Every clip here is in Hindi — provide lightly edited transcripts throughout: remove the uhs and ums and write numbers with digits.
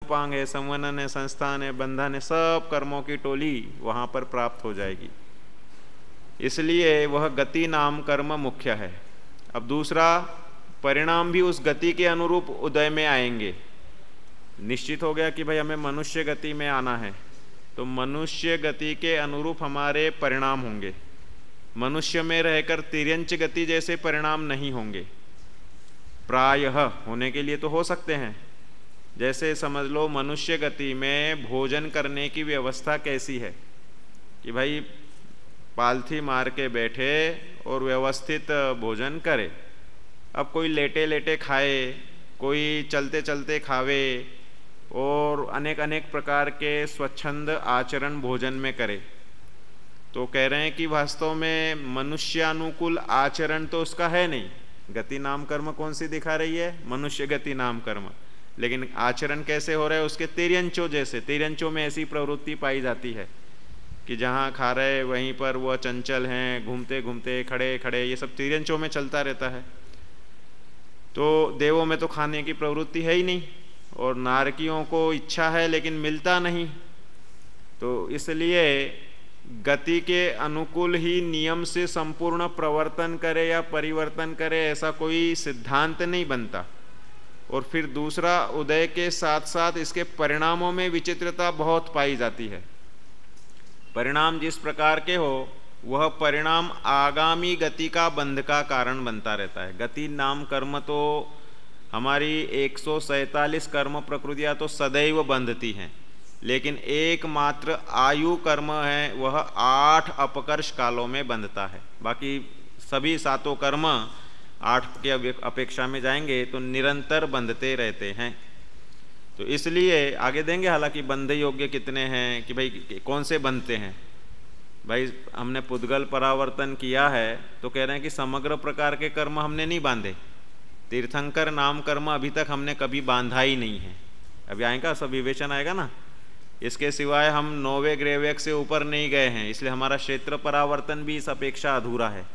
उपांग है, संवनन है, संस्थान है, बंधन है, सब कर्मों की टोली वहाँ पर प्राप्त हो जाएगी। इसलिए वह गति नाम कर्म मुख्य है। अब दूसरा, परिणाम भी उस गति के अनुरूप उदय में आएंगे। निश्चित हो गया कि भाई हमें मनुष्य गति में आना है, तो मनुष्य गति के अनुरूप हमारे परिणाम होंगे। मनुष्य में रहकर तिर्यंच गति जैसे परिणाम नहीं होंगे, प्रायः होने के लिए तो हो सकते हैं। जैसे समझ लो मनुष्य गति में भोजन करने की व्यवस्था कैसी है कि भाई पालथी मार के बैठे और व्यवस्थित भोजन करे। अब कोई लेटे लेटे खाए, कोई चलते चलते खावे और अनेक अनेक प्रकार के स्वच्छंद आचरण भोजन में करे, तो कह रहे हैं कि वास्तव में मनुष्यानुकूल आचरण तो उसका है नहीं। गति नाम कर्म कौन सी दिखा रही है? मनुष्य गति नाम कर्म। लेकिन आचरण कैसे हो रहा है उसके? तिर्यंचों जैसे। तिर्यंचों में ऐसी प्रवृत्ति पाई जाती है कि जहाँ खा रहे वहीं पर वह चंचल हैं, घूमते घूमते, खड़े खड़े, ये सब तिर्यंचों में चलता रहता है। तो देवों में तो खाने की प्रवृत्ति है ही नहीं, और नारकियों को इच्छा है लेकिन मिलता नहीं। तो इसलिए गति के अनुकूल ही नियम से संपूर्ण प्रवर्तन करे या परिवर्तन करे, ऐसा कोई सिद्धांत नहीं बनता। और फिर दूसरा, उदय के साथ साथ इसके परिणामों में विचित्रता बहुत पाई जाती है। परिणाम जिस प्रकार के हो, वह परिणाम आगामी गति का बंध का कारण बनता रहता है। गति नाम कर्म तो हमारी 147 कर्म प्रकृतियाँ तो सदैव बंधती हैं, लेकिन एकमात्र आयु कर्म है वह 8 अपकर्ष कालों में बंधता है। बाकी सभी सातों कर्म 8 के अपेक्षा में जाएंगे तो निरंतर बंधते रहते हैं। तो इसलिए आगे देंगे हालांकि बंध योग्य कितने हैं, कि भाई कौन से बंधते हैं। भाई हमने पुद्गल परावर्तन किया है तो कह रहे हैं कि समग्र प्रकार के कर्म हमने नहीं बांधे। तीर्थंकर नाम कर्म अभी तक हमने कभी बांधा ही नहीं है। अभी आएगा सब विवेचन आएगा ना। इसके सिवाय हम 9वें ग्रेवेक से ऊपर नहीं गए हैं, इसलिए हमारा क्षेत्र परावर्तन भी इस अपेक्षा अधूरा है।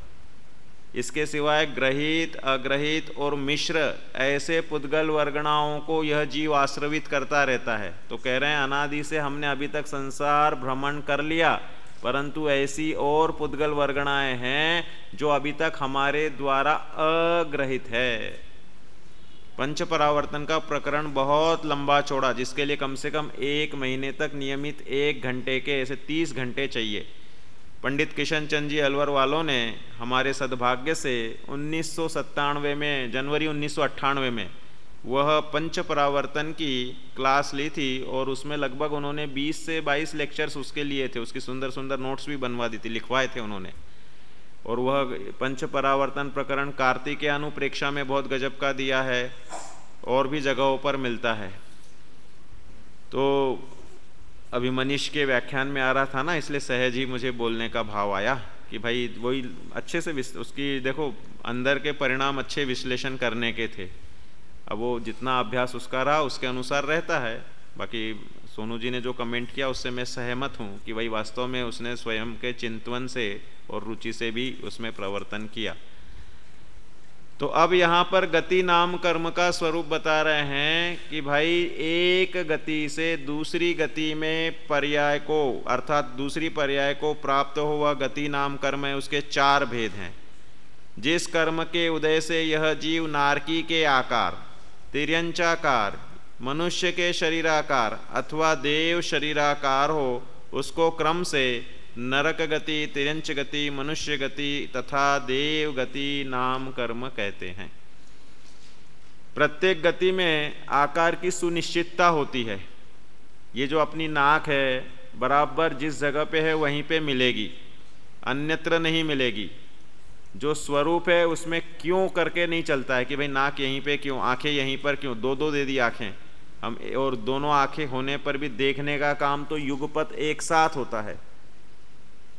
इसके सिवाय ग्रहित, अग्रहित और मिश्र ऐसे पुद्गल वर्गणाओं को यह जीव आश्रवित करता रहता है। तो कह रहे हैं अनादि से हमने अभी तक संसार भ्रमण कर लिया, परंतु ऐसी और पुद्गल वर्गणाएं हैं जो अभी तक हमारे द्वारा अग्रहित है। पंच परावर्तन का प्रकरण बहुत लंबा चौड़ा, जिसके लिए कम से कम 1 महीने तक नियमित 1 घंटे के ऐसे 30 घंटे चाहिए। पंडित किशन चंद जी अलवर वालों ने हमारे सद्भाग्य से 1997 में, जनवरी 1998 में वह पंच परावर्तन की क्लास ली थी, और उसमें लगभग उन्होंने 20 से 22 लेक्चर्स उसके लिए थे। उसकी सुंदर सुंदर नोट्स भी बनवा दी थी, लिखवाए थे उन्होंने। और वह पंच परावर्तन प्रकरण कार्तिकेय अनुप्रेक्षा में बहुत गजब का दिया है, और भी जगहों पर मिलता है। तो अभी मनीष के व्याख्यान में आ रहा था ना, इसलिए सहज ही मुझे बोलने का भाव आया कि भाई वही अच्छे से उसकी देखो अंदर के परिणाम अच्छे विश्लेषण करने के थे। अब वो जितना अभ्यास उसका रहा उसके अनुसार रहता है। बाकी सोनू जी ने जो कमेंट किया उससे मैं सहमत हूँ कि भाई वास्तव में उसने स्वयं के चिंतन से और रुचि से भी उसमें प्रवर्तन किया। तो अब यहाँ पर गति नाम कर्म का स्वरूप बता रहे हैं कि भाई एक गति से दूसरी गति में पर्याय को, अर्थात दूसरी पर्याय को प्राप्त हो, वह गति नाम कर्म है। उसके 4 भेद हैं। जिस कर्म के उदय से यह जीव नारकी के आकार, तिर्यंचाकार, मनुष्य के शरीराकार अथवा देव शरीराकार हो, उसको क्रम से नरक गति, तिर्यंच गति, मनुष्य गति तथा देव गति नाम कर्म कहते हैं। प्रत्येक गति में आकार की सुनिश्चितता होती है। ये जो अपनी नाक है बराबर जिस जगह पे है वहीं पे मिलेगी, अन्यत्र नहीं मिलेगी। जो स्वरूप है उसमें क्यों करके नहीं चलता है कि भाई नाक यहीं पे क्यों, आंखें यहीं पर क्यों, 2-2 दे दी आंखें हम, और दोनों आंखें होने पर भी देखने का काम तो युगपत एक साथ होता है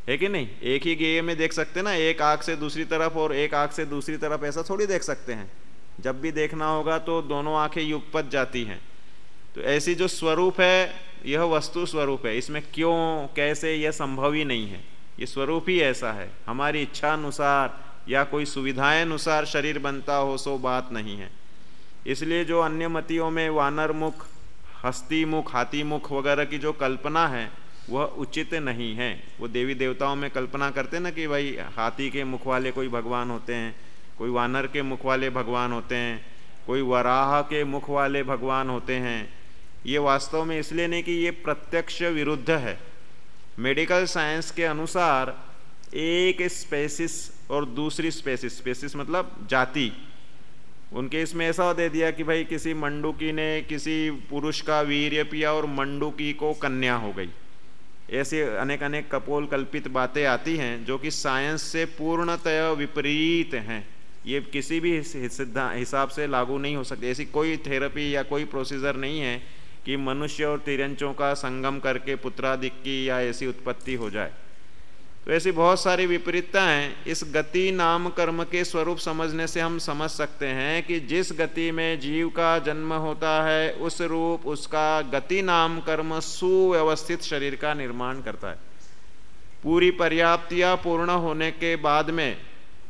कि नहीं। एक ही गेय में देख सकते ना, एक आंख से दूसरी तरफ और एक आंख से दूसरी तरफ, ऐसा थोड़ी देख सकते हैं। जब भी देखना होगा तो दोनों आंखें युगपत जाती हैं। तो ऐसी जो स्वरूप है यह वस्तु स्वरूप है, इसमें क्यों कैसे यह संभव ही नहीं है। ये स्वरूप ही ऐसा है। हमारी इच्छा अनुसार या कोई सुविधाएं अनुसार शरीर बनता हो सो बात नहीं है। इसलिए जो अन्य मतियों में वानर मुख, हस्ती मुख, हाथी मुख वगैरह की जो कल्पना है वह उचित नहीं है। वो देवी देवताओं में कल्पना करते हैं ना कि भाई हाथी के मुख वाले कोई भगवान होते हैं, कोई वानर के मुख वाले भगवान होते हैं, कोई वराह के मुख वाले भगवान होते हैं। ये वास्तव में इसलिए नहीं कि ये प्रत्यक्ष विरुद्ध है। मेडिकल साइंस के अनुसार एक स्पेसिस और दूसरी स्पेसिस, स्पेसिस मतलब जाति, उनके इसमें ऐसा दे दिया कि भाई किसी मंडूकी ने किसी पुरुष का वीर्य पिया और मंडूकी को कन्या हो गई। ऐसे अनेक अनेक कपोल कल्पित बातें आती हैं जो कि साइंस से पूर्णतः विपरीत हैं। ये किसी भी हिसाब से लागू नहीं हो सकती। ऐसी कोई थेरेपी या कोई प्रोसीजर नहीं है कि मनुष्य और तिरंचों का संगम करके पुत्रादिक की या ऐसी उत्पत्ति हो जाए। तो ऐसी बहुत सारी विपरीतता हैं। इस गति नाम कर्म के स्वरूप समझने से हम समझ सकते हैं कि जिस गति में जीव का जन्म होता है उस रूप उसका गति नाम कर्म सुव्यवस्थित शरीर का निर्माण करता है। पूरी पर्याप्तियाँ पूर्ण होने के बाद में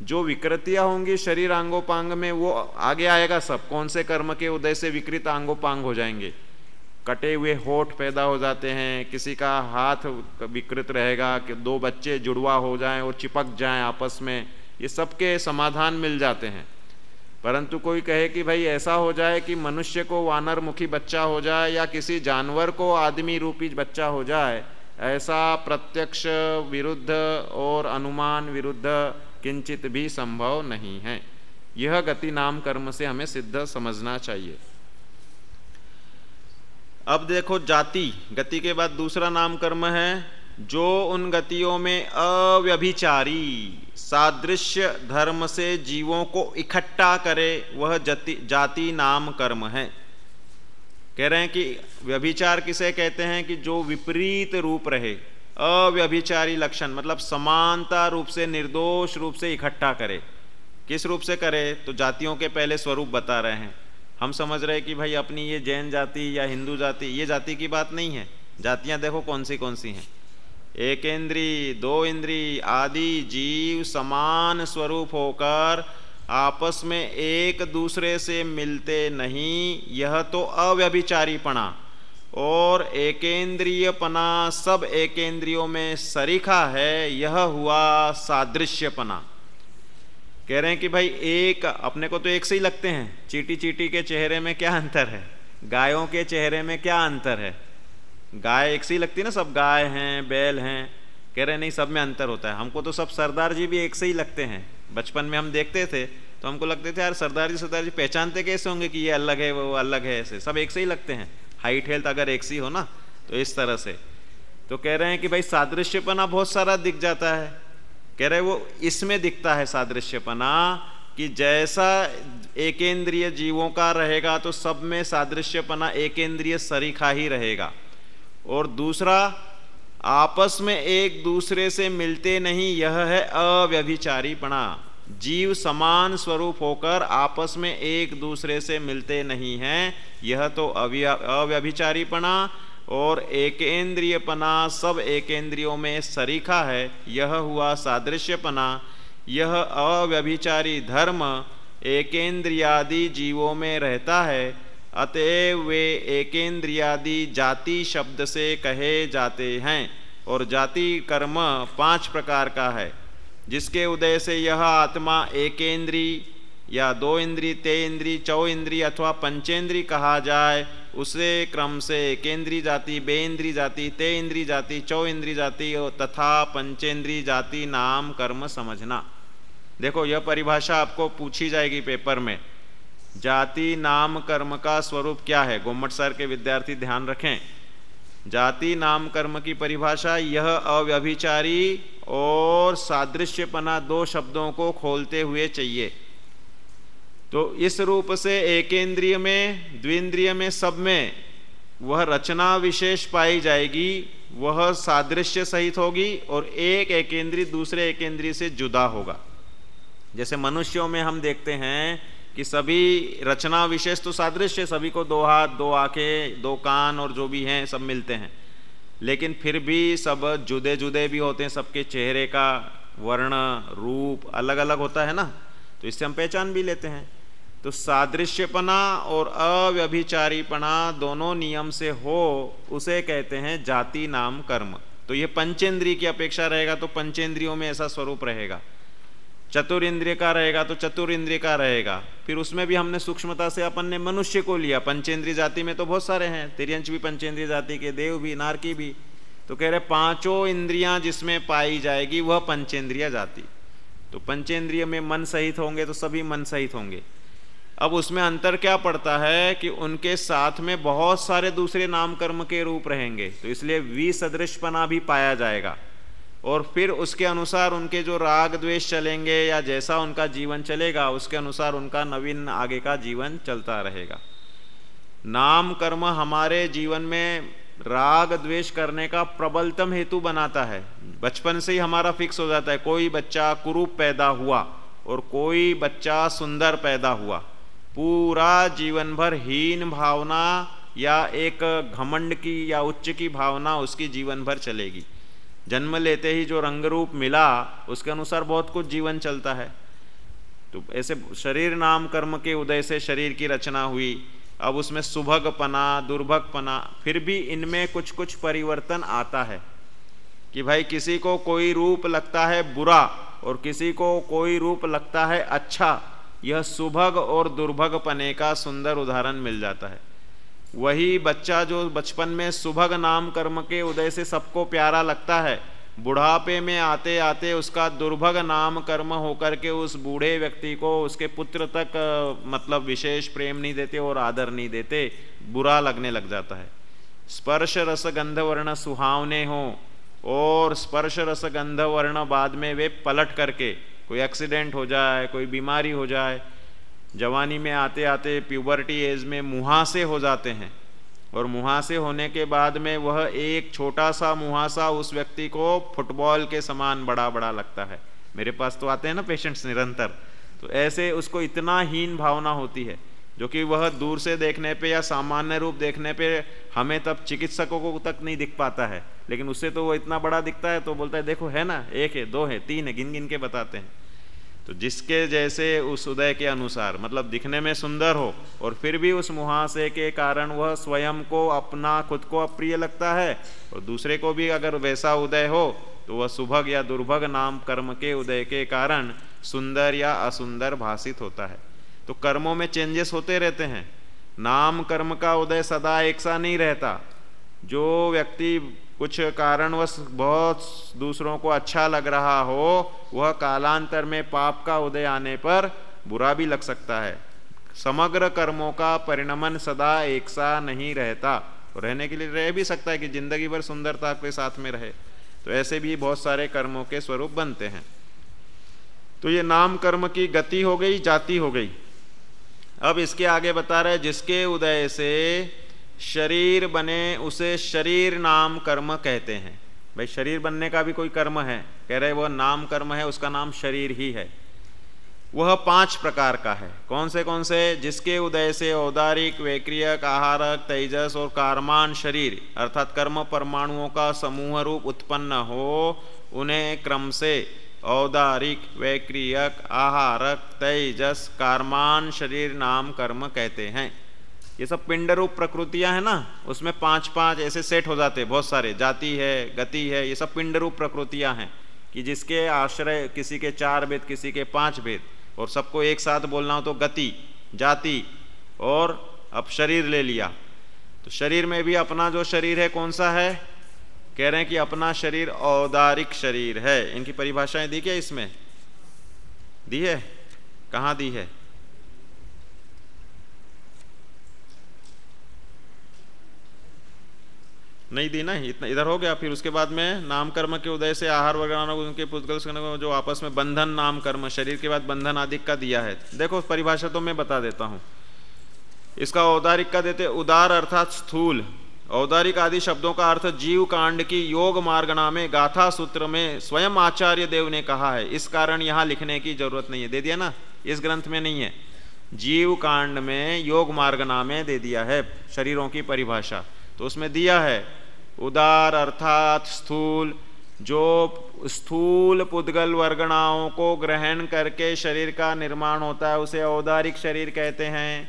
जो विकृतियाँ होंगी शरीर अंगोपांग में वो आगे आएगा सब। कौन से कर्म के उदय से विकृत अंगोपांग हो जाएंगे, कटे हुए होठ पैदा हो जाते हैं, किसी का हाथ विकृत रहेगा, कि दो बच्चे जुड़वा हो जाएं और चिपक जाएं आपस में, ये सबके समाधान मिल जाते हैं। परंतु कोई कहे कि भाई ऐसा हो जाए कि मनुष्य को वानर मुखी बच्चा हो जाए या किसी जानवर को आदमी रूपी बच्चा हो जाए, ऐसा प्रत्यक्ष विरुद्ध और अनुमान विरुद्ध किंचित भी संभव नहीं है। यह गति नाम कर्म से हमें सिद्ध समझना चाहिए। अब देखो जाति, गति के बाद दूसरा नाम कर्म है जो उन गतियों में अव्यभिचारी सादृश्य धर्म से जीवों को इकट्ठा करे, वह जाति नाम कर्म है। कह रहे हैं कि व्यभिचार किसे कहते हैं कि जो विपरीत रूप रहे, अव्यभिचारी लक्षण मतलब समानता रूप से निर्दोष रूप से इकट्ठा करे। किस रूप से करे तो जातियों के पहले स्वरूप बता रहे हैं। हम समझ रहे हैं कि भाई अपनी ये जैन जाति या हिंदू जाति, ये जाति की बात नहीं है। जातियां देखो कौन सी हैं। एक इंद्री, दो इंद्री आदि जीव समान स्वरूप होकर आपस में एक दूसरे से मिलते नहीं, यह तो अव्यभिचारीपना। और एकेंद्रियपना सब एकेंद्रियों में सरीखा है, यह हुआ सादृश्यपना। कह रहे हैं कि भाई एक अपने को तो एक से ही लगते हैं। चींटी चींटी के चेहरे में क्या अंतर है, गायों के चेहरे में क्या अंतर है। गाय एक से ही लगती है ना, सब गाय हैं बैल हैं। कह रहे नहीं, सब में अंतर होता है। हमको तो सब सरदार जी भी एक से ही लगते हैं। बचपन में हम देखते थे तो हमको लगते थे यार सरदार जी पहचानते कैसे होंगे कि ये अलग है वो अलग है, ऐसे सब एक से ही लगते हैं। हाइट हेल्थ अगर एक सी हो ना तो इस तरह से। तो कह रहे हैं कि भाई सादृश्यपना बहुत सारा दिख जाता है। कह रहे वो इसमें दिखता है सादृश्यपना कि जैसा एकेंद्रिय जीवों का रहेगा तो सब में सादृश्यपना एकेंद्रिय सरीखा ही रहेगा। और दूसरा आपस में एक दूसरे से मिलते नहीं, यह है अव्यभिचारीपना। जीव समान स्वरूप होकर आपस में एक दूसरे से मिलते नहीं हैं, यह तो अव्यभिचारीपना। और एकेंद्रियपना सब एकेंद्रियों में सरीखा है, यह हुआ सादृश्यपना। यह अव्यभिचारी धर्म एकेंद्रियादि जीवों में रहता है, अतएव वे एकेंद्रियादि जाति शब्द से कहे जाते हैं। और जाति कर्म 5 प्रकार का है, जिसके उदय से यह आत्मा एकेंद्री या 2 इंद्री, 3 इंद्री, 4 इंद्री अथवा पंचेंद्री कहा जाए, उसे क्रम से एकेंद्री जाति, बेंद्री जाति, तेंद्री जाति, 4 इंद्री जाति तथा पंचेंद्री जाति नाम कर्म समझना। देखो यह परिभाषा आपको पूछी जाएगी पेपर में। जाति नाम कर्म का स्वरूप क्या है, गोमट सर के विद्यार्थी ध्यान रखें। जाति नाम कर्म की परिभाषा यह अव्यभिचारी और सादृश्यपना 2 शब्दों को खोलते हुए चाहिए। तो इस रूप से एकेंद्रिय में, द्विंद्रिय में, सब में वह रचना विशेष पाई जाएगी, वह सादृश्य सहित होगी और एक एकेंद्रीय दूसरे एकेंद्रीय से जुदा होगा। जैसे मनुष्यों में हम देखते हैं कि सभी रचना विशेष तो सादृश्य, सभी को 2 हाथ, 2 आंखें, 2 कान और जो भी हैं सब मिलते हैं, लेकिन फिर भी सब जुदे जुदे भी होते हैं। सबके चेहरे का वर्ण रूप अलग अलग होता है ना, तो इससे हम पहचान भी लेते हैं। तो सादृश्यपना और अव्यभिचारीपना दोनों नियम से हो उसे कहते हैं जाति नाम कर्म। तो ये पंचेंद्रिय की अपेक्षा रहेगा तो पंचेंद्रियों में ऐसा स्वरूप रहेगा, चतुरिंद्रिय का रहेगा तो चतुरिंद्रिय का रहेगा। फिर उसमें भी हमने सूक्ष्मता से अपन ने मनुष्य को लिया, पंचेंद्रिय जाति में तो बहुत सारे हैं, तिर्यंच भी पंचेंद्रिय जाति के, देव भी, नारकी भी। तो कह रहे पांचों इंद्रियां जिसमें पाई जाएगी वह पंचेंद्रिय जाति। तो पंचेंद्रिय में मन सहित होंगे तो सभी मन सहित होंगे। अब उसमें अंतर क्या पड़ता है कि उनके साथ में बहुत सारे दूसरे नाम कर्म के रूप रहेंगे, तो इसलिए विसदृशपना भी पाया जाएगा। और फिर उसके अनुसार उनके जो राग द्वेष चलेंगे या जैसा उनका जीवन चलेगा उसके अनुसार उनका नवीन आगे का जीवन चलता रहेगा। नाम कर्म हमारे जीवन में राग द्वेष करने का प्रबलतम हेतु बनाता है। बचपन से ही हमारा फिक्स हो जाता है, कोई बच्चा कुरूप पैदा हुआ और कोई बच्चा सुंदर पैदा हुआ, पूरा जीवन भर हीन भावना या एक घमंड की या उच्च की भावना उसकी जीवन भर चलेगी। जन्म लेते ही जो रंग रूप मिला उसके अनुसार बहुत कुछ जीवन चलता है। तो ऐसे शरीर नाम कर्म के उदय से शरीर की रचना हुई, अब उसमें सुभगपना दुर्भगपना, फिर भी इनमें कुछ कुछ परिवर्तन आता है कि भाई किसी को कोई रूप लगता है बुरा और किसी को कोई रूप लगता है अच्छा। यह सुभग और दुर्भग पने का सुंदर उदाहरण मिल जाता है। वही बच्चा जो बचपन में सुभग नाम कर्म के उदय से सबको प्यारा लगता है, बुढ़ापे में आते आते उसका दुर्भग नाम कर्म होकर के उस बूढ़े व्यक्ति को उसके पुत्र तक मतलब विशेष प्रेम नहीं देते और आदर नहीं देते, बुरा लगने लग जाता है। स्पर्श रस गंध वर्ण सुहावने हो और स्पर्श रस गंध वर्ण बाद में वे पलट करके कोई एक्सीडेंट हो जाए, कोई बीमारी हो जाए, जवानी में आते आते प्यूबर्टी एज में मुहासे हो जाते हैं और मुहासे होने के बाद में वह एक छोटा सा मुहासा उस व्यक्ति को फुटबॉल के समान बड़ा बड़ा लगता है। मेरे पास तो आते हैं ना पेशेंट्स निरंतर, तो ऐसे उसको इतना हीन भावना होती है जो कि वह दूर से देखने पे या सामान्य रूप देखने पे हमें तब चिकित्सकों को तक नहीं दिख पाता है, लेकिन उससे तो वो इतना बड़ा दिखता है तो बोलता है देखो है ना, एक है, दो है, तीन है, गिन गिन के बताते हैं। तो जिसके जैसे उस उदय के अनुसार मतलब दिखने में सुंदर हो और फिर भी उस मुहासे के कारण वह स्वयं को अपना खुद को अप्रिय लगता है और दूसरे को भी अगर वैसा उदय हो तो वह सुभग या दुर्भग नाम कर्म के उदय के कारण सुंदर या असुंदर भाषित होता है। तो कर्मों में चेंजेस होते रहते हैं, नाम कर्म का उदय सदा एक सा नहीं रहता। जो व्यक्ति कुछ कारणवश बहुत दूसरों को अच्छा लग रहा हो वह कालांतर में पाप का उदय आने पर बुरा भी लग सकता है। समग्र कर्मों का परिणमन सदा एक सा नहीं रहता, रहने के लिए रह भी सकता है कि जिंदगी भर सुंदरता के साथ में रहे, तो ऐसे भी बहुत सारे कर्मों के स्वरूप बनते हैं। तो ये नाम कर्म की गति हो गई, जाति हो गई। अब इसके आगे बता रहे जिसके उदय से शरीर बने उसे शरीर नाम कर्म कहते हैं। भाई शरीर बनने का भी कोई कर्म है, कह रहे वह नाम कर्म है, उसका नाम शरीर ही है। वह 5 प्रकार का है। कौन से? जिसके उदय से औदारिक, वैक्रियक, आहारक, तेजस और कारमान शरीर अर्थात कर्म परमाणुओं का समूह रूप उत्पन्न हो, उन्हें क्रम से औदारिक, वैक्रियक, आहारक, तेजस, कारमान शरीर नाम कर्म कहते हैं। ये सब पिंड रूप प्रकृतियां हैं ना, उसमें 5-5 ऐसे सेट हो जाते हैं, बहुत सारे, जाति है, गति है, ये सब पिंड रूप प्रकृतियां हैं कि जिसके आश्रय किसी के 4 भेद, किसी के 5 भेद, और सबको एक साथ बोलना हो तो गति, जाति और अब शरीर ले लिया। तो शरीर में भी अपना जो शरीर है कौन सा है? कह रहे हैं कि अपना शरीर औदारिक शरीर है। इनकी परिभाषाएं दी क्या इसमें? दी है? कहाँ दी है? नहीं दी ना, इतना इधर हो गया। फिर उसके बाद में नाम कर्म के उदय से आहार वगैरह उनके पुद्गल जो आपस में बंधन नाम कर्म, शरीर के बाद बंधन आदि का दिया है। देखो परिभाषा तो मैं बता देता हूं। इसका औदारिक का देते उदार अर्थात स्थूल। औदारिक आदि शब्दों का अर्थ जीव कांड की योग मार्गणा में गाथा सूत्र में स्वयं आचार्य देव ने कहा है, इस कारण यहां लिखने की जरूरत नहीं है। दे दिया ना, इस ग्रंथ में नहीं है, जीव कांड में योग मार्गणा में दे दिया है शरीरों की परिभाषा। तो उसमें दिया है उदार अर्थात स्थूल, जो स्थूल पुद्गल वर्गणाओं को ग्रहण करके शरीर का निर्माण होता है उसे औदारिक शरीर कहते हैं।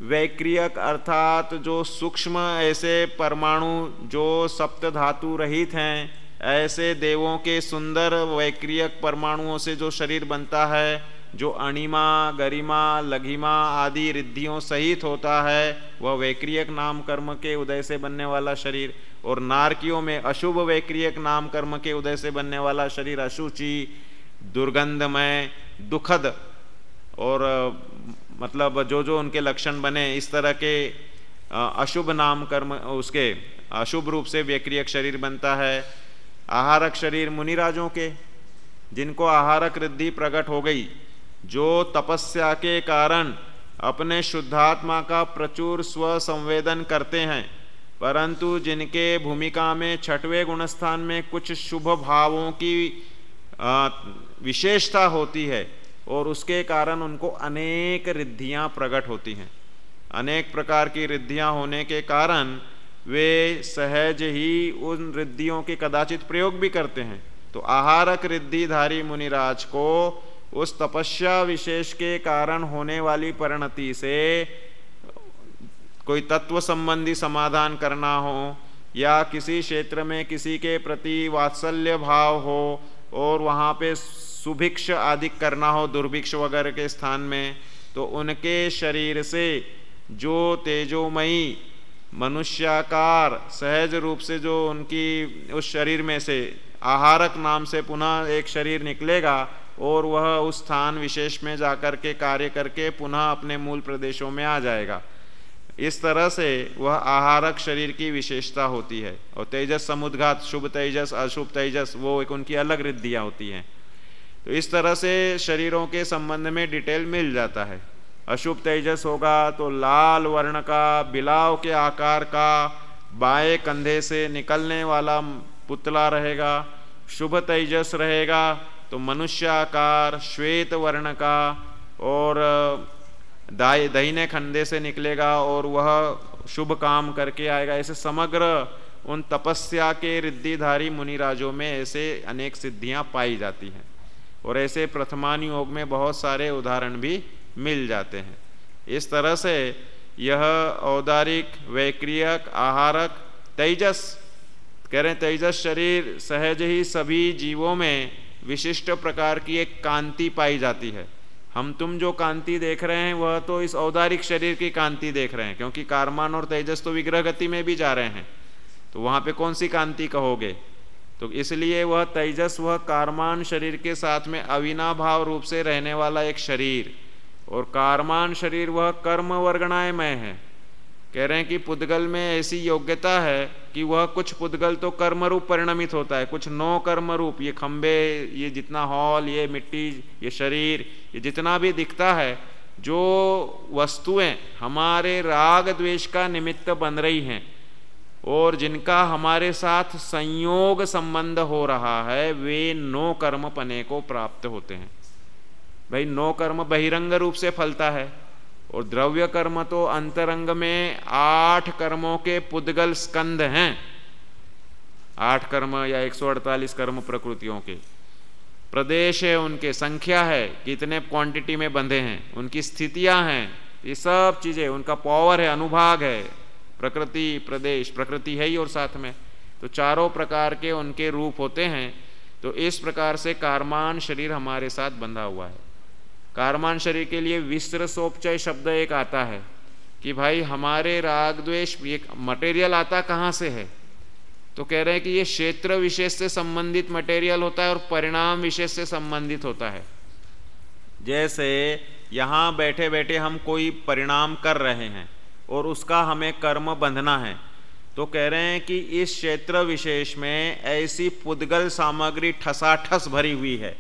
वैक्रियक अर्थात जो सूक्ष्म ऐसे परमाणु जो सप्त धातु रहित हैं, ऐसे देवों के सुंदर वैक्रियक परमाणुओं से जो शरीर बनता है, जो अणिमा, गरिमा, लघिमा आदि रिद्धियों सहित होता है, वह वैक्रियक नाम कर्म के उदय से बनने वाला शरीर। और नारकियों में अशुभ वैक्रियक नाम कर्म के उदय से बनने वाला शरीर अशुचि, दुर्गंधमय, दुखद और मतलब जो जो उनके लक्षण बने इस तरह के अशुभ नाम कर्म उसके अशुभ रूप से वैक्रियक शरीर बनता है। आहारक शरीर मुनिराजों के, जिनको आहारक रिद्धि प्रकट हो गई, जो तपस्या के कारण अपने शुद्धात्मा का प्रचुर स्व संवेदन करते हैं, परंतु जिनके भूमिका में छठवें गुणस्थान में कुछ शुभ भावों की विशेषता होती है और उसके कारण उनको अनेक रिद्धियां प्रकट होती हैं। अनेक प्रकार की रिद्धियां होने के कारण वे सहज ही उन रिद्धियों के कदाचित प्रयोग भी करते हैं। तो आहारक रिद्धिधारी मुनिराज को उस तपस्या विशेष के कारण होने वाली परिणति से कोई तत्व संबंधी समाधान करना हो या किसी क्षेत्र में किसी के प्रति वात्सल्य भाव हो और वहाँ पे सुभिक्ष आदि करना हो दुर्भिक्ष वगैरह के स्थान में, तो उनके शरीर से जो तेजोमयी मनुष्याकार सहज रूप से जो उनकी उस शरीर में से आहारक नाम से पुनः एक शरीर निकलेगा और वह उस स्थान विशेष में जाकर के कार्य करके पुनः अपने मूल प्रदेशों में आ जाएगा। इस तरह से वह आहारक शरीर की विशेषता होती है। और तेजस समुद्घात, शुभ तेजस, अशुभ तेजस, वो एक उनकी अलग रिद्धियाँ होती हैं। तो इस तरह से शरीरों के संबंध में डिटेल मिल जाता है। अशुभ तेजस होगा तो लाल वर्ण का, बिलाव के आकार का, बाएं कंधे से निकलने वाला पुतला रहेगा। शुभ तेजस रहेगा तो मनुष्याकार, श्वेत वर्ण का और दाहिने कंधे से निकलेगा और वह शुभ काम करके आएगा। ऐसे समग्र उन तपस्या के रिद्धिधारी मुनिराजों में ऐसे अनेक सिद्धियां पाई जाती हैं और ऐसे प्रथमान योग में बहुत सारे उदाहरण भी मिल जाते हैं। इस तरह से यह औदारिक, वैक्रियक, आहारक, तेजस कह रहे हैं, तेजस शरीर सहज ही सभी जीवों में विशिष्ट प्रकार की एक कांति पाई जाती है। हम तुम जो कांति देख रहे हैं वह तो इस औदारिक शरीर की कांति देख रहे हैं, क्योंकि कारमान और तेजस तो विग्रह गति में भी जा रहे हैं, तो वहाँ पे कौन सी कांति कहोगे। तो इसलिए वह तेजस वह कारमान शरीर के साथ में अविनाभाव रूप से रहने वाला एक शरीर, और कारमान शरीर वह कर्म वर्गणायमय है। कह रहे हैं कि पुद्गल में ऐसी योग्यता है कि वह कुछ पुद्गल तो कर्म रूप परिणमित होता है, कुछ नौ कर्म रूप, ये खंबे, ये जितना हॉल, ये मिट्टी, ये शरीर, ये जितना भी दिखता है, जो वस्तुएं हमारे राग द्वेष का निमित्त बन रही हैं और जिनका हमारे साथ संयोग संबंध हो रहा है, वे नौ कर्म पने को प्राप्त होते हैं। भाई नौ कर्म बहिरंग रूप से फलता है और द्रव्य कर्म तो अंतरंग में 8 कर्मों के पुद्गल स्कंद हैं। 8 कर्म या 148 कर्म प्रकृतियों के प्रदेश है, उनके संख्या है, कितने क्वांटिटी में बंधे हैं, उनकी स्थितियां हैं, ये सब चीजें, उनका पावर है, अनुभाग है, प्रकृति, प्रदेश, प्रकृति है ही और साथ में तो चारों प्रकार के उनके रूप होते हैं। तो इस प्रकार से कारमान शरीर हमारे साथ बंधा हुआ है। कारमान शरीर के लिए विस्रसोपचय शब्द एक आता है कि भाई हमारे राग द्वेष, ये मटेरियल आता कहाँ से है, तो कह रहे हैं कि ये क्षेत्र विशेष से संबंधित मटेरियल होता है और परिणाम विशेष से संबंधित होता है। जैसे यहाँ बैठे बैठे हम कोई परिणाम कर रहे हैं और उसका हमें कर्म बंधना है, तो कह रहे हैं कि इस क्षेत्र विशेष में ऐसी पुद्गल सामग्री ठसाठस भरी हुई है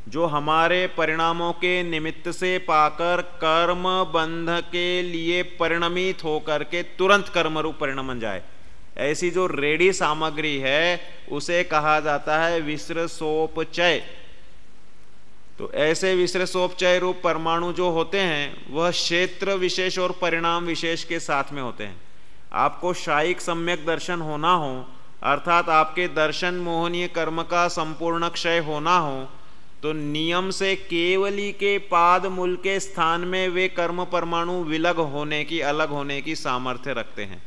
जो हमारे परिणामों के निमित्त से पाकर कर्म बंध के लिए परिणमित होकर के तुरंत कर्म रूप परिणाम बन जाए। ऐसी जो रेडी सामग्री है उसे कहा जाता है विस्रसोपचय। तो ऐसे विस्रसोपचय रूप परमाणु जो होते हैं वह क्षेत्र विशेष और परिणाम विशेष के साथ में होते हैं। आपको शायिक सम्यक दर्शन होना हो अर्थात आपके दर्शन मोहनीय कर्म का संपूर्ण क्षय होना हो, तो नियम से केवली के पाद मूल के स्थान में वे कर्म परमाणु विलग होने की, अलग होने की सामर्थ्य रखते हैं।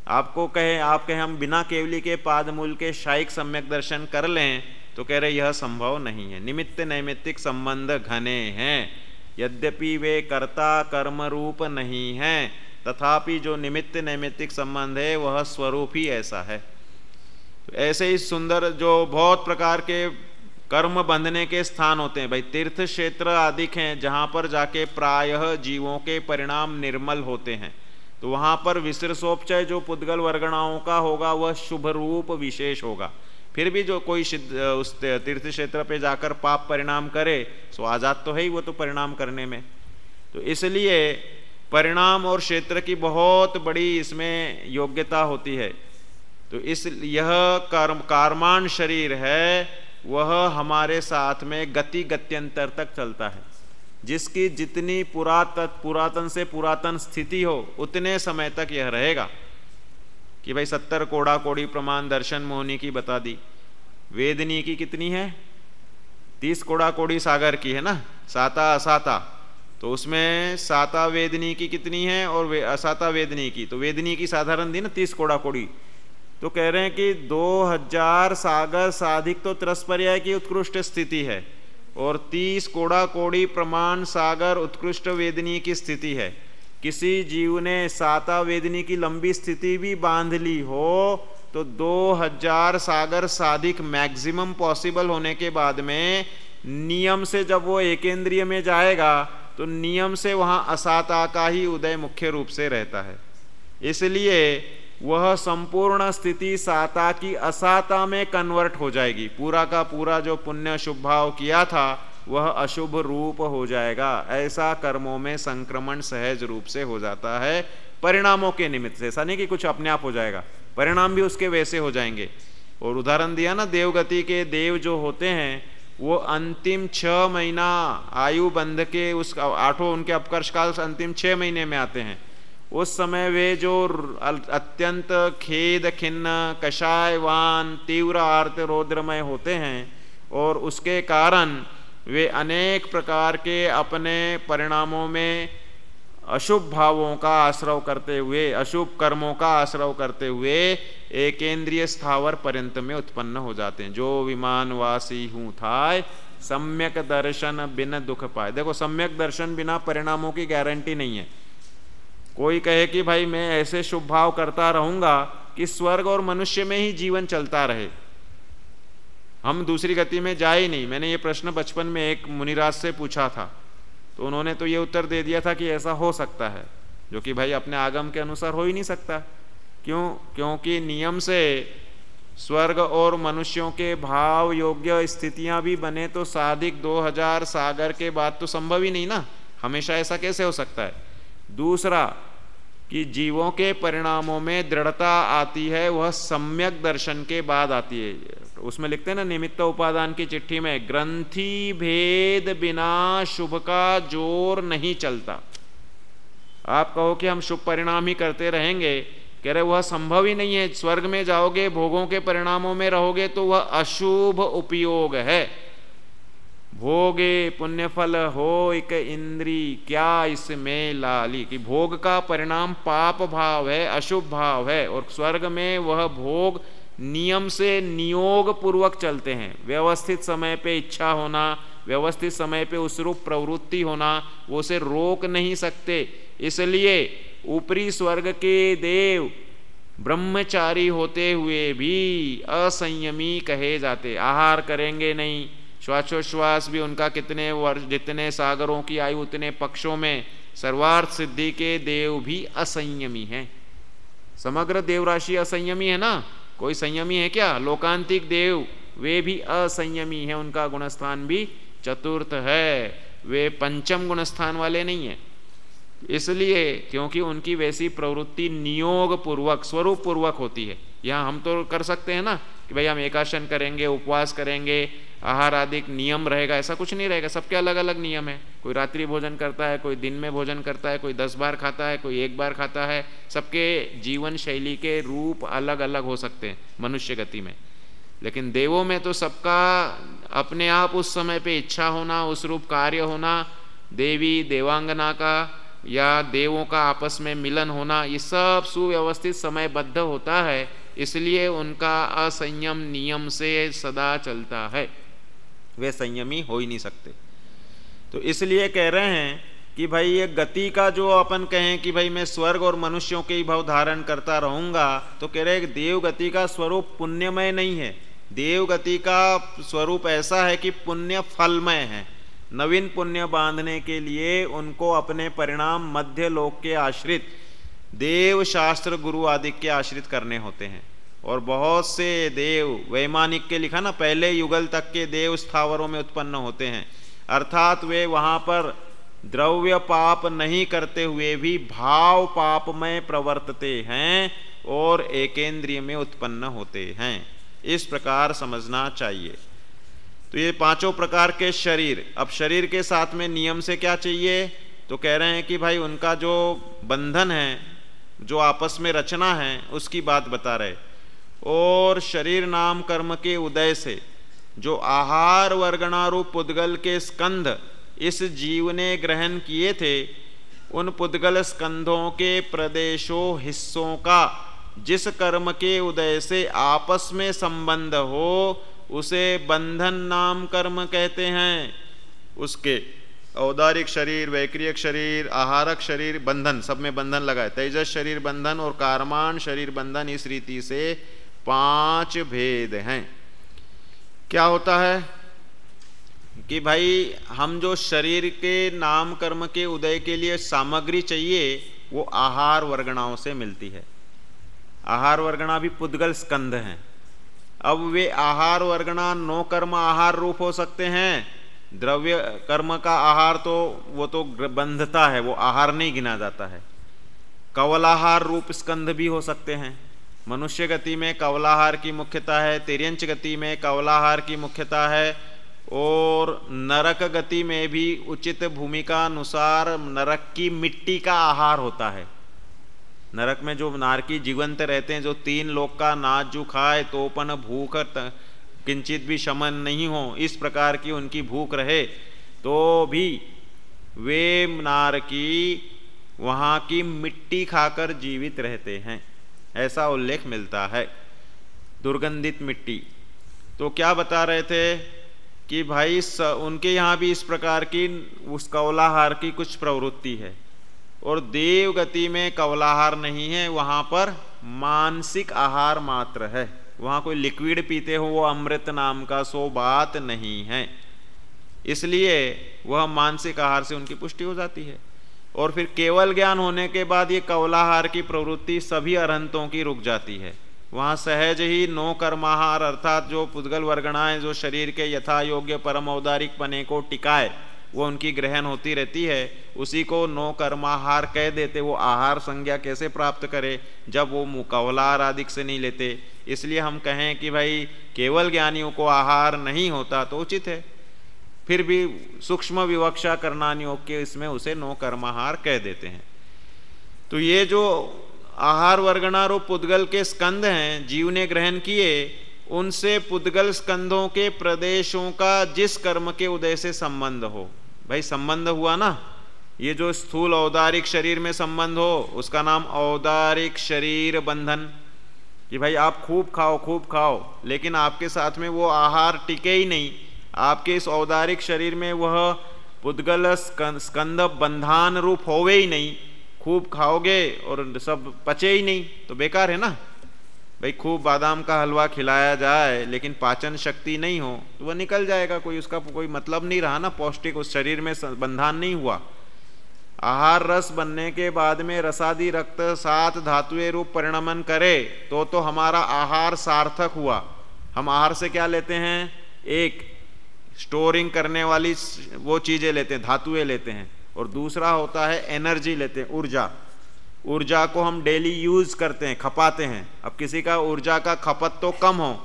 आपको कहे, आप कहें हम बिना केवली के पाद मूल के शायिक सम्यक दर्शन कर लें, तो कह रहे यह संभव नहीं है। निमित्त नैमित्तिक संबंध घने हैं, यद्यपि वे कर्ता कर्म रूप नहीं हैं, तथापि जो निमित्त नैमित्तिक संबंध है वह स्वरूप ही ऐसा है। तो ऐसे ही सुंदर जो बहुत प्रकार के कर्म बंधने के स्थान होते हैं, भाई तीर्थ क्षेत्र अधिक हैं जहाँ पर जाके प्रायः जीवों के परिणाम निर्मल होते हैं, तो वहाँ पर विसर्सोपचय जो पुद्गल वर्गणाओं का होगा वह शुभ रूप विशेष होगा। फिर भी जो कोई उस तीर्थ क्षेत्र पे जाकर पाप परिणाम करे सो आज़ाद तो है ही वो तो परिणाम करने में। तो इसलिए परिणाम और क्षेत्र की बहुत बड़ी इसमें योग्यता होती है। तो यह कार्मान शरीर है, वह हमारे साथ में गति गत्यंतर तक चलता है, जिसकी जितनी पुरातन से पुरातन स्थिति हो उतने समय तक यह रहेगा। कि भाई 70 कोड़ा कोड़ी प्रमाण दर्शन मोहनी की बता दी, वेदनी की कितनी है? 30 कोड़ा कोड़ी सागर की है ना, साता असाता, तो उसमें साता वेदनी की कितनी है और असाता वेदनी की, तो वेदनी की साधारण दी ना 30 कोड़ा कोड़ी, तो कह रहे हैं कि 2000 सागर साधिक तो त्रस्पर्याय की उत्कृष्ट स्थिति है और 30 कोड़ा कोड़ी प्रमाण सागर उत्कृष्ट वेदनी की स्थिति है। किसी जीव ने साता वेदनी की लंबी स्थिति भी बांध ली हो तो 2000 सागर साधिक मैक्सिमम पॉसिबल होने के बाद में नियम से जब वो एकेंद्रिय में जाएगा तो नियम से वहाँ असाता का ही उदय मुख्य रूप से रहता है। इसलिए वह संपूर्ण स्थिति साता की असाता में कन्वर्ट हो जाएगी। पूरा का पूरा जो पुण्य शुभ भाव किया था वह अशुभ रूप हो जाएगा। ऐसा कर्मों में संक्रमण सहज रूप से हो जाता है परिणामों के निमित्त से। ऐसा नहीं कि कुछ अपने आप हो जाएगा, परिणाम भी उसके वैसे हो जाएंगे। और उदाहरण दिया ना, देवगति के देव जो होते हैं वो अंतिम 6 महीना आयु बंध के उस 8 उनके अपकर्ष काल से अंतिम 6 महीने में आते हैं। उस समय वे जो अत्यंत खेद खिन्न कषायवान तीव्र आर्त रौद्रमय होते हैं और उसके कारण वे अनेक प्रकार के अपने परिणामों में अशुभ भावों का आश्रव करते हुए, अशुभ कर्मों का आश्रव करते हुए एकेंद्रीय स्थावर पर्यंत में उत्पन्न हो जाते हैं। जो विमानवासी हूँ थाय सम्यक दर्शन बिन दुख पाए। देखो, सम्यक दर्शन बिना परिणामों की गारंटी नहीं है। कोई कहे कि भाई मैं ऐसे शुभ भाव करता रहूंगा कि स्वर्ग और मनुष्य में ही जीवन चलता रहे, हम दूसरी गति में जाए ही नहीं। मैंने ये प्रश्न बचपन में एक मुनिराज से पूछा था, तो उन्होंने तो ये उत्तर दे दिया था कि ऐसा हो सकता है, जो कि भाई अपने आगम के अनुसार हो ही नहीं सकता। क्यों? क्योंकि नियम से स्वर्ग और मनुष्यों के भाव योग्य स्थितियां भी बने तो साधिक 2000 सागर के बाद तो संभव ही नहीं ना, हमेशा ऐसा कैसे हो सकता है। दूसरा कि जीवों के परिणामों में दृढ़ता आती है वह सम्यक दर्शन के बाद आती है। उसमें लिखते हैं ना निमित्त उपादान की चिट्ठी में, ग्रंथि भेद बिना शुभ का जोर नहीं चलता। आप कहो कि हम शुभ परिणाम ही करते रहेंगे, कह रहे वह संभव ही नहीं है। स्वर्ग में जाओगे, भोगों के परिणामों में रहोगे तो वह अशुभ उपयोग है। भोगे पुण्यफल हो एक इंद्री क्या इसमें लाली, कि भोग का परिणाम पाप भाव है, अशुभ भाव है, और स्वर्ग में वह भोग नियम से नियोग पूर्वक चलते हैं। व्यवस्थित समय पे इच्छा होना, व्यवस्थित समय पे उस रूप प्रवृत्ति होना, वो उसे रोक नहीं सकते। इसलिए ऊपरी स्वर्ग के देव ब्रह्मचारी होते हुए भी असंयमी कहे जाते। आहार करेंगे नहीं, श्वासोश्वास भी उनका कितने वर्ष, जितने सागरों की आयु उतने पक्षों में। सर्वार्थ सिद्धि के देव भी असंयमी हैं। समग्र देवराशि असंयमी है ना, कोई संयमी है क्या? लोकांतिक देव वे भी असंयमी हैं, उनका गुणस्थान भी चतुर्थ है, वे पंचम गुणस्थान वाले नहीं है। इसलिए क्योंकि उनकी वैसी प्रवृत्ति नियोग पूर्वक स्वरूप पूर्वक होती है। यहाँ हम तो कर सकते हैं ना कि भाई हम एकाशन करेंगे, उपवास करेंगे, आहार आदि नियम रहेगा, ऐसा कुछ नहीं रहेगा। सबके अलग अलग नियम है। कोई रात्रि भोजन करता है, कोई दिन में भोजन करता है, कोई 10 बार खाता है, कोई 1 बार खाता है। सबके जीवन शैली के रूप अलग अलग हो सकते हैं मनुष्य गति में। लेकिन देवों में तो सबका अपने आप उस समय पे इच्छा होना, उस रूप कार्य होना, देवी देवांगना का या देवों का आपस में मिलन होना, ये सब सुव्यवस्थित समयबद्ध होता है। इसलिए उनका असंयम नियम से सदा चलता है, वे संयमी हो ही नहीं सकते। तो इसलिए कह रहे हैं कि भाई ये गति का जो अपन कहें कि भाई मैं स्वर्ग और मनुष्यों के ही भाव धारण करता रहूँगा, तो कह रहे हैं देव गति का स्वरूप पुण्यमय नहीं है। देव गति का स्वरूप ऐसा है कि पुण्य फलमय है। नवीन पुण्य बांधने के लिए उनको अपने परिणाम मध्य लोक के आश्रित देव शास्त्र गुरु आदि के आश्रित करने होते हैं। और बहुत से देव, वैमानिक के लिखा ना, पहले युगल तक के देव स्थावरों में उत्पन्न होते हैं, अर्थात वे वहाँ पर द्रव्य पाप नहीं करते हुए भी भाव पाप में प्रवर्तते हैं और एकेंद्रिय में उत्पन्न होते हैं। इस प्रकार समझना चाहिए। तो ये 5 प्रकार के शरीर। अब शरीर के साथ में नियम से क्या चाहिए, तो कह रहे हैं कि भाई उनका जो बंधन है, जो आपस में रचना है, उसकी बात बता रहे। और शरीर नाम कर्म के उदय से जो आहार वर्गणारूप पुद्गल के स्कंध इस जीव ने ग्रहण किए थे, उन पुद्गल स्कंधों के प्रदेशों हिस्सों का जिस कर्म के उदय से आपस में संबंध हो, उसे बंधन नाम कर्म कहते हैं। उसके औदारिक शरीर, वैक्रियक शरीर, आहारक शरीर, बंधन, सब में बंधन लगाए। तेजस शरीर बंधन और कारमान शरीर बंधन, इस रीति से 5 भेद हैं। क्या होता है कि भाई हम जो शरीर के नाम कर्म के उदय के लिए सामग्री चाहिए, वो आहार वर्गणाओं से मिलती है। आहार वर्गणा भी पुद्गल स्कंध हैं। अब वे आहार वर्गणा 9 कर्म आहार रूप हो सकते हैं। द्रव्य कर्म का आहार तो वो तो बंधता है, वो आहार नहीं गिना जाता है। कवलाहार रूप स्कंध भी हो सकते हैं। मनुष्य गति में कवलाहार की मुख्यता है, तिर्यंच गति में कवलाहार की मुख्यता है, और नरक गति में भी उचित भूमिका अनुसार नरक की मिट्टी का आहार होता है। नरक में जो नारकी जीवंत रहते हैं, जो 3 लोक का नाच जो खाए तोपन भूख किंचित भी शमन नहीं हो, इस प्रकार की उनकी भूख रहे, तो भी वे नारकी वहाँ की मिट्टी खाकर जीवित रहते हैं, ऐसा उल्लेख मिलता है। दुर्गंधित मिट्टी। तो क्या बता रहे थे कि भाई उनके यहाँ भी इस प्रकार की उस कवलाहार की कुछ प्रवृत्ति है। और देव गति में कवलाहार नहीं है, वहाँ पर मानसिक आहार मात्र है। वहाँ कोई लिक्विड पीते हो वो अमृत नाम का सो बात नहीं है। इसलिए वह मानसिक आहार से उनकी पुष्टि हो जाती है। और फिर केवल ज्ञान होने के बाद ये कवलाहार की प्रवृत्ति सभी अरहंतों की रुक जाती है। वहाँ सहज ही 9 कर्माहार अर्थात जो पुद्गल वर्गणाएं जो शरीर के यथा योग्य परम औदारिक पने को टिकाए, वो उनकी ग्रहण होती रहती है। उसी को 9 कर्माहार कह देते। वो आहार संज्ञा कैसे प्राप्त करे जब वो कवलाहार आदि से नहीं लेते। इसलिए हम कहें कि भाई केवल ज्ञानियों को आहार नहीं होता तो उचित है। फिर भी सूक्ष्म विवक्षा करना योग के इसमें उसे 9 कर्माहार कह देते हैं। तो ये जो आहार वर्गणारूप पुद्गल के स्कंध हैं जीव ने ग्रहण किए, उनसे पुद्गल स्कंधों के प्रदेशों का जिस कर्म के उदय से संबंध हो, भाई संबंध हुआ ना, ये जो स्थूल औदारिक शरीर में संबंध हो उसका नाम औदारिक शरीर बंधन। कि भाई आप खूब खाओ, लेकिन आपके साथ में वो आहार टिके ही नहीं, आपके इस औदारिक शरीर में वह पुद्गल स्कंद बंधान रूप होवे ही नहीं। खूब खाओगे और सब पचे ही नहीं तो बेकार है ना। भाई खूब बादाम का हलवा खिलाया जाए लेकिन पाचन शक्ति नहीं हो तो वह निकल जाएगा, कोई उसका कोई मतलब नहीं रहा ना, पौष्टिक उस शरीर में बंधान नहीं हुआ। आहार रस बनने के बाद में रसादि रक्त 7 धातुएं रूप परिणमन करे तो हमारा आहार सार्थक हुआ। हम आहार से क्या लेते हैं, एक स्टोरिंग करने वाली वो चीजें लेते हैं, धातुएं लेते हैं, और दूसरा होता है एनर्जी लेते हैं, ऊर्जा। ऊर्जा को हम डेली यूज करते हैं, खपाते हैं। अब किसी का ऊर्जा का खपत तो कम हो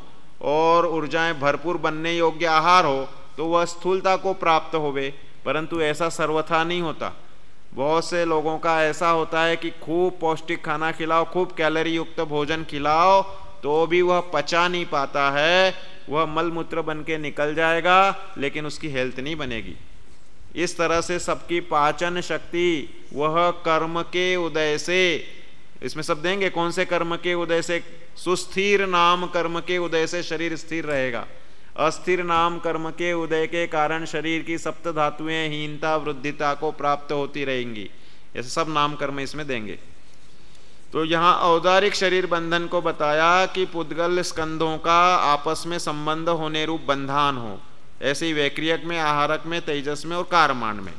और ऊर्जाएं भरपूर बनने योग्य आहार हो तो वह स्थूलता को प्राप्त होवे, परंतु ऐसा सर्वथा नहीं होता। बहुत से लोगों का ऐसा होता है कि खूब पौष्टिक खाना खिलाओ, खूब कैलोरी युक्त भोजन खिलाओ, तो भी वह पचा नहीं पाता है, वह मलमूत्र बन के निकल जाएगा, लेकिन उसकी हेल्थ नहीं बनेगी। इस तरह से सबकी पाचन शक्ति वह कर्म के उदय से, इसमें सब देंगे कौन से कर्म के उदय से, सुस्थिर नाम कर्म के उदय से शरीर स्थिर रहेगा। अस्थिर नाम कर्म के उदय के कारण शरीर की सप्त धातुएं हीनता वृद्धिता को प्राप्त होती रहेंगी। ऐसे सब नाम कर्म इसमें देंगे। तो यहाँ औदारिक शरीर बंधन को बताया कि पुद्गल स्कंधों का आपस में संबंध होने रूप बंधान हो, ऐसे ही वैक्रियक में, आहारक में, तेजस में और कारमाण में।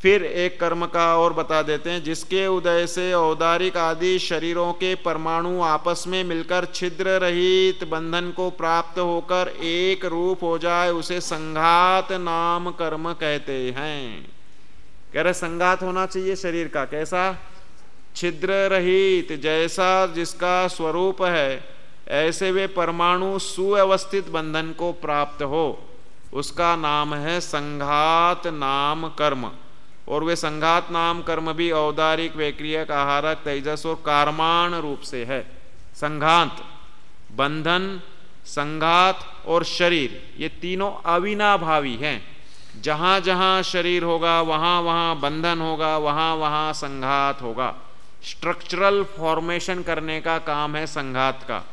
फिर एक कर्म का और बता देते हैं, जिसके उदय से औदारिक आदि शरीरों के परमाणु आपस में मिलकर छिद्र रहित बंधन को प्राप्त होकर एक रूप हो जाए, उसे संघात नाम कर्म कहते हैं। कह रहे संघात होना चाहिए शरीर का, कैसा? छिद्र रहित, जैसा जिसका स्वरूप है ऐसे वे परमाणु सुव्यवस्थित बंधन को प्राप्त हो, उसका नाम है संघात नाम कर्म। और वे संघात नाम कर्म भी औदारिक, वैक्रियक, आहारक, तेजस और कारमाण रूप से है। संघात, बंधन, संघात और शरीर, ये तीनों अविनाभावी हैं। जहां जहां शरीर होगा वहां वहां बंधन होगा, वहां वहां संघात होगा। स्ट्रक्चरल फॉर्मेशन करने का काम है संघात का।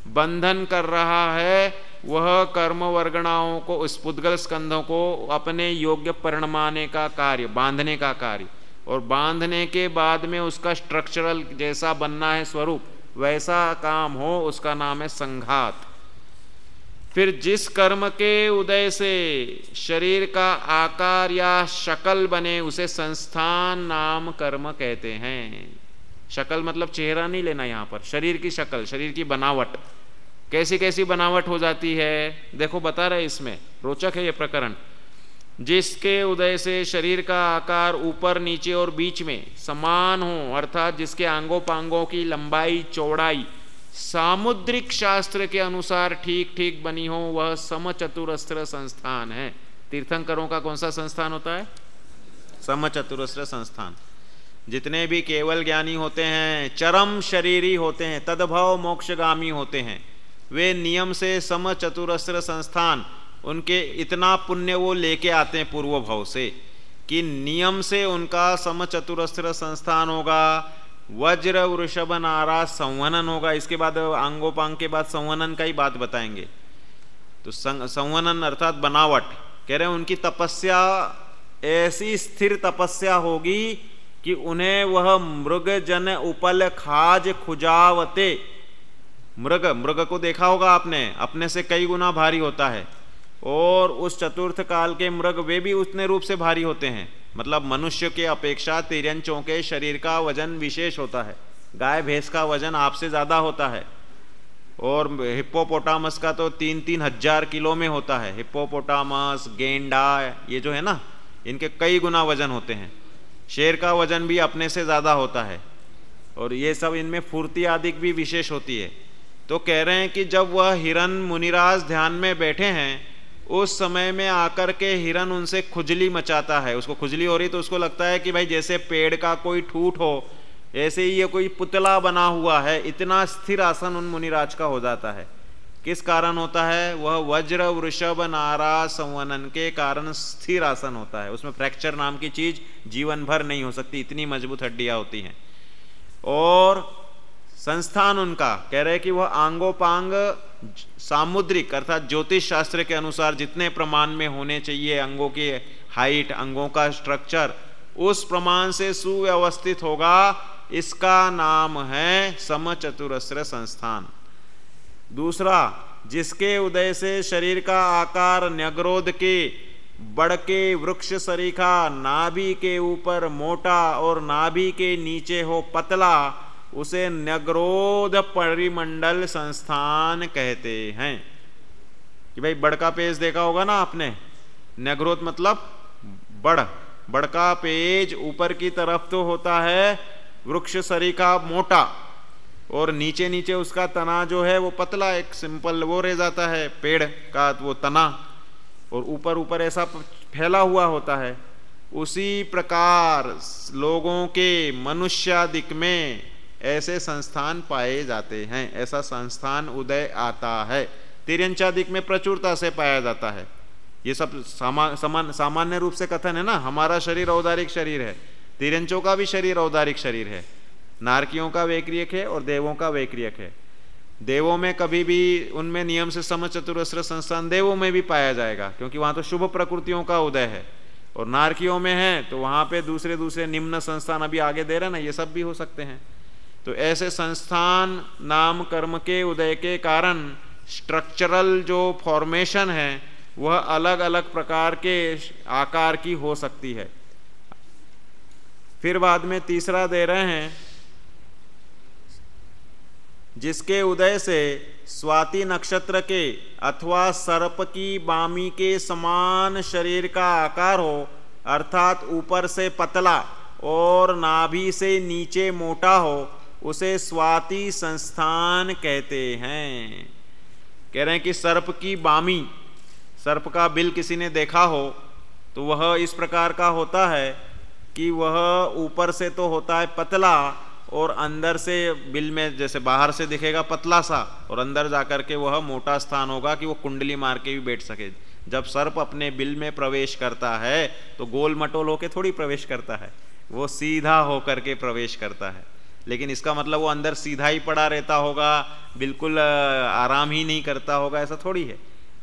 बंधन कर रहा है वह कर्म वर्गणाओं को, उस पुद्गल स्कंधों को अपने योग्य परिणमाने का कार्य, बांधने का कार्य, और बांधने के बाद में उसका स्ट्रक्चरल जैसा बनना है स्वरूप, वैसा काम हो, उसका नाम है संघात। फिर जिस कर्म के उदय से शरीर का आकार या शकल बने उसे संस्थान नाम कर्म कहते हैं। शकल मतलब चेहरा नहीं लेना, यहाँ पर शरीर की शकल, शरीर की बनावट, कैसी कैसी बनावट हो जाती है, देखो बता रहे इसमें, रोचक है ये प्रकरण। जिसके उदय से शरीर का आकार ऊपर, नीचे और बीच में समान हो, अर्थात जिसके अंगों पांगों की लंबाई चौड़ाई सामुद्रिक शास्त्र के अनुसार ठीक ठीक बनी हो, वह समचतुरस्र संस्थान है। तीर्थंकरों का कौन सा संस्थान होता है? समचतुरस्र संस्थान। जितने भी केवल ज्ञानी होते हैं, चरम शरीरी होते हैं, तदभव मोक्षगामी होते हैं, वे नियम से समचतुरस्र संस्थान, उनके इतना पुण्य वो लेके आते हैं पूर्व भव से कि नियम से उनका समचतुरस्र संस्थान होगा। वज्र वृषभ नाराज संवनन होगा। इसके बाद आंगोपांग के बाद संवनन का ही बात बताएंगे। तो संवनन अर्थात बनावट, कह रहे हैं उनकी तपस्या ऐसी स्थिर तपस्या होगी कि उन्हें वह मृग जन उपल खाज खुजावते, मृग को देखा होगा आपने, अपने से कई गुना भारी होता है, और उस चतुर्थ काल के मृग वे भी उतने रूप से भारी होते हैं। मतलब मनुष्य के अपेक्षा तिर्यंचों के शरीर का वजन विशेष होता है। गाय भैंस का वजन आपसे ज़्यादा होता है, और हिप्पोपोटामस का तो 3-3 हजार किलो में होता है। हिप्पोपोटामस, गेंडा, ये जो है ना, इनके कई गुना वजन होते हैं। शेर का वजन भी अपने से ज़्यादा होता है, और ये सब इनमें फुर्ती आदि भी विशेष होती है। तो कह रहे हैं कि जब वह हिरन मुनिराज ध्यान में बैठे हैं, उस समय में आकर के हिरन उनसे खुजली मचाता है। उसको खुजली हो रही तो उसको लगता है कि भाई जैसे पेड़ का कोई ठूठ हो, ऐसे ही ये कोई पुतला बना हुआ है। इतना स्थिर आसन उन मुनिराज का हो जाता है। किस कारण होता है? वह वज्र वृषभ नारा संवनन के कारण स्थिर आसन होता है। उसमें फ्रैक्चर नाम की चीज जीवन भर नहीं हो सकती, इतनी मजबूत हड्डियां होती हैं। और संस्थान उनका कह रहे कि वह आंगोपांग सामुद्रिक अर्थात ज्योतिष शास्त्र के अनुसार जितने प्रमाण में होने चाहिए, अंगों की हाइट, अंगों का स्ट्रक्चर, उस प्रमाण से सुव्यवस्थित होगा। इसका नाम है समचतुरस्र संस्थान। दूसरा, जिसके उदय से शरीर का आकार न्यग्रोध के बड़के वृक्ष सरीखा, नाभि के ऊपर मोटा और नाभि के नीचे हो पतला, उसे न्यग्रोध परिमंडल संस्थान कहते हैं। कि भाई बड़ का पेज देखा होगा ना आपने, न्यग्रोध मतलब बड़, बड़का पेज ऊपर की तरफ तो होता है वृक्ष सरीखा मोटा, और नीचे नीचे उसका तना जो है वो पतला, एक सिंपल वो रह जाता है पेड़ का वो तना, और ऊपर ऊपर ऐसा फैला हुआ होता है। उसी प्रकार लोगों के मनुष्यादिक में ऐसे संस्थान पाए जाते हैं, ऐसा संस्थान उदय आता है। तिर्यंचादिक में प्रचुरता से पाया जाता है। ये सब सामान्य रूप से कथन है ना, हमारा शरीर औदारिक शरीर है, तिर्यंचों का भी शरीर औदारिक शरीर है, नारकियों का वैक्रियक है और देवों का वैक्रियक है। देवों में कभी भी उनमें नियम से समचतुरस्र संस्थान देवों में भी पाया जाएगा, क्योंकि वहां तो शुभ प्रकृतियों का उदय है। और नारकियों में है तो वहां पे दूसरे दूसरे निम्न संस्थान अभी आगे दे रहे ना, ये सब भी हो सकते हैं। तो ऐसे संस्थान नाम कर्म के उदय के कारण स्ट्रक्चरल जो फॉर्मेशन है वह अलग अलग प्रकार के आकार की हो सकती है। फिर बाद में तीसरा दे रहे हैं, जिसके उदय से स्वाति नक्षत्र के अथवा सर्प की बामी के समान शरीर का आकार हो, अर्थात ऊपर से पतला और नाभि से नीचे मोटा हो, उसे स्वाति संस्थान कहते हैं। कह रहे हैं कि सर्प की बामी, सर्प का बिल किसी ने देखा हो तो वह इस प्रकार का होता है कि वह ऊपर से तो होता है पतला और अंदर से बिल में जैसे बाहर से दिखेगा पतला सा और अंदर जाकर के वह मोटा स्थान होगा कि वो कुंडली मार के भी बैठ सके। जब सर्प अपने बिल में प्रवेश करता है तो गोल मटोल होकर थोड़ी प्रवेश करता है, वो सीधा होकर के प्रवेश करता है। लेकिन इसका मतलब वो अंदर सीधा ही पड़ा रहता होगा, बिल्कुल आराम ही नहीं करता होगा, ऐसा थोड़ी है।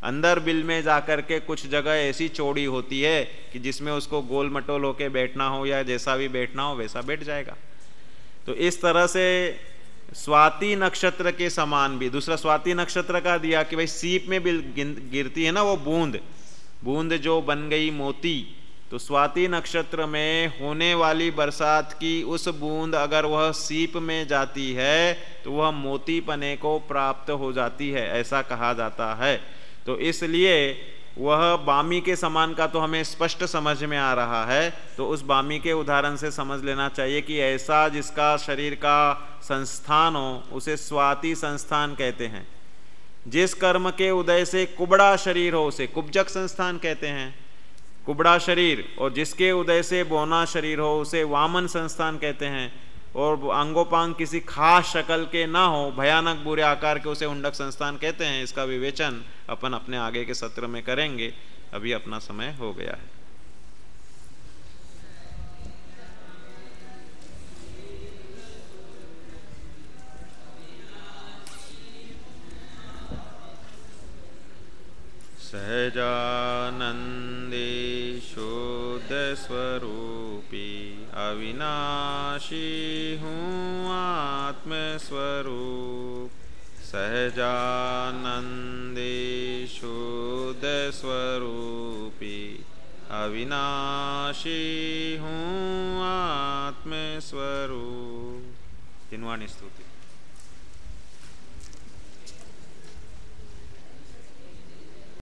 अंदर बिल में जाकर के कुछ जगह ऐसी चौड़ी होती है कि जिसमें उसको गोल मटोल होके बैठना हो या जैसा भी बैठना हो वैसा बैठ जाएगा। तो इस तरह से स्वाति नक्षत्र के समान भी दूसरा स्वाति नक्षत्र का दिया कि भाई सीप में बिल गिरती है ना वो बूंद, बूंद जो बन गई मोती, तो स्वाति नक्षत्र में होने वाली बरसात की उस बूंद अगर वह सीप में जाती है तो वह मोती पने को प्राप्त हो जाती है, ऐसा कहा जाता है। तो इसलिए वह बामी के समान का तो हमें स्पष्ट समझ में आ रहा है, तो उस बामी के उदाहरण से समझ लेना चाहिए कि ऐसा जिसका शरीर का संस्थान हो उसे स्वाति संस्थान कहते हैं। जिस कर्म के उदय से कुबड़ा शरीर हो उसे कुब्जक संस्थान कहते हैं, कुबड़ा शरीर, और जिसके उदय से बौना शरीर हो उसे वामन संस्थान कहते हैं, और अंगोपांग किसी खास शक्ल के ना हो, भयानक बुरे आकार के, उसे उंडक संस्थान कहते हैं। इसका विवेचन अपन अपने आगे के सत्र में करेंगे, अभी अपना समय हो गया है। सहजानंदे शुद्ध स्वरूपी अविनाशी हूँ आत्मस्वरूप। सहजानंदे शुद्ध स्वरूपी अविनाशी हूँ आत्मस्वरूप। 3वां स्तुति।